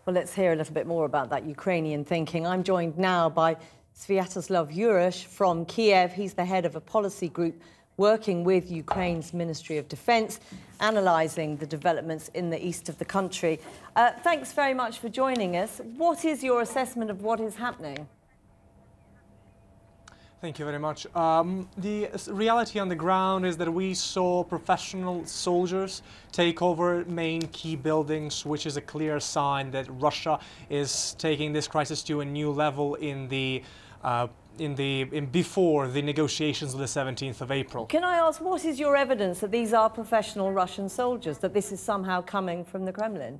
Well, let's hear a little bit more about that Ukrainian thinking. I'm joined now by Sviatoslav Yurish from Kiev. He's the head of a policy group working with Ukraine's Ministry of Defence, analysing the developments in the east of the country. Thanks very much for joining us. What is your assessment of what is happening? Thank you very much. The reality on the ground is that we saw professional soldiers take over main key buildings, which is a clear sign that Russia is taking this crisis to a new level before the negotiations on the 17th of April. Can I ask, what is your evidence that these are professional Russian soldiers, that this is somehow coming from the Kremlin?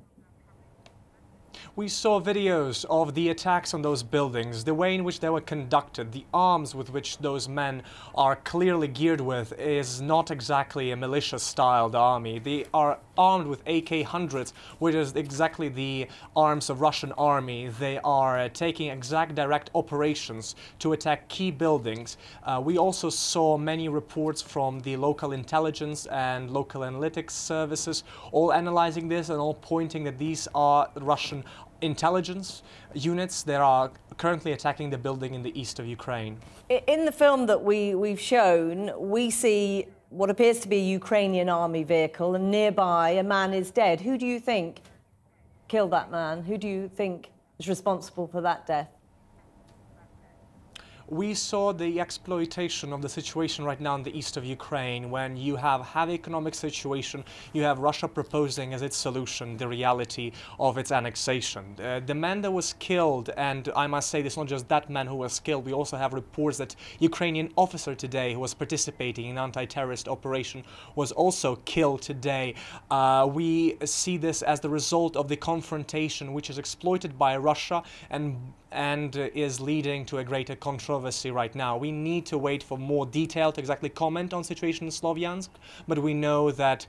We saw videos of the attacks on those buildings, the way in which they were conducted, the arms with which those men are clearly geared with is not exactly a militia-styled army. They are armed with AK-100s, which is exactly the arms of Russian army. They are taking exact direct operations to attack key buildings. We also saw many reports from the local intelligence and local analytics services, all analyzing this and all pointing that these are Russian intelligence units that are currently attacking the building in the east of Ukraine. In the film that we've shown, we see what appears to be a Ukrainian army vehicle, and nearby a man is dead. Who do you think killed that man? Who do you think is responsible for that death? We saw the exploitation of the situation right now in the east of Ukraine, when you have a heavy economic situation, you have Russia proposing as its solution the reality of its annexation. The man that was killed, and I must say this, not just that man who was killed, we also have reports that Ukrainian officer today who was participating in an anti-terrorist operation was also killed today. We see this as the result of the confrontation which is exploited by Russia and is leading to a greater controversy right now. We need to wait for more detailed exactly comment on situation in Sloviansk, but we know that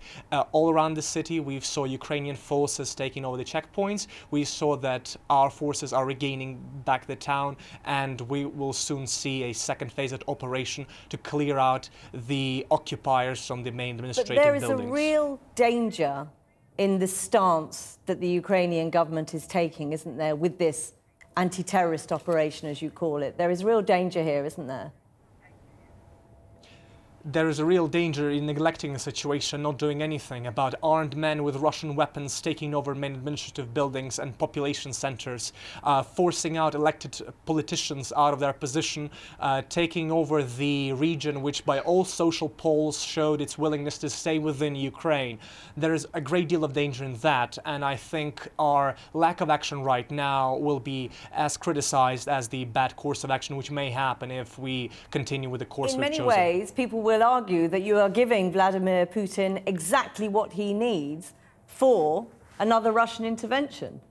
all around the city we saw Ukrainian forces taking over the checkpoints. We saw that our forces are regaining back the town, and we will soon see a second phase of operation to clear out the occupiers from the main administrative buildings. But there is a real danger in the stance that the Ukrainian government is taking, isn't there, with this anti-terrorist operation, as you call it? There is real danger here, isn't there? There is a real danger in neglecting the situation, not doing anything about armed men with Russian weapons taking over main administrative buildings and population centers, forcing out elected politicians out of their position, taking over the region which by all social polls showed its willingness to stay within Ukraine. There is a great deal of danger in that, and I think our lack of action right now will be as criticized as the bad course of action which may happen if we continue with the course we've chosen. In many ways, people will argue that you are giving Vladimir Putin exactly what he needs for another Russian intervention.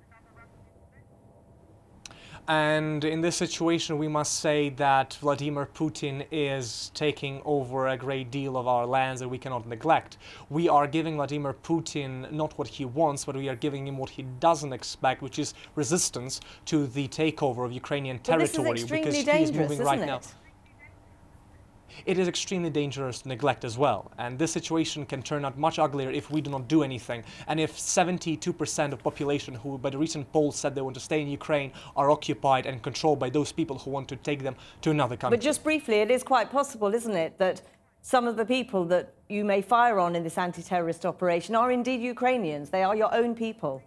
And in this situation, we must say that Vladimir Putin is taking over a great deal of our lands that we cannot neglect. We are giving Vladimir Putin not what he wants, but we are giving him what he doesn't expect, which is resistance to the takeover of Ukrainian territory, because he is moving right now. It is extremely dangerous to neglect as well, and this situation can turn out much uglier if we do not do anything, and if 72% of population who by the recent polls said they want to stay in Ukraine are occupied and controlled by those people who want to take them to another country. But just briefly, it is quite possible, isn't it, that some of the people that you may fire on in this anti-terrorist operation are indeed Ukrainians. They are your own people.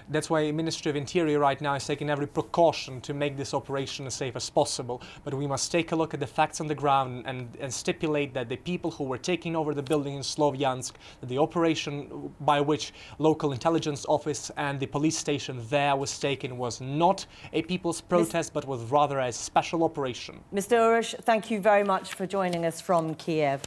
That's why the Ministry of Interior right now is taking every precaution to make this operation as safe as possible. But we must take a look at the facts on the ground and stipulate that the people who were taking over the building in Sloviansk, the operation by which local intelligence office and the police station there was taken was not a people's protest, but was rather a special operation. Mr. Yurish, thank you very much for joining us from Kiev.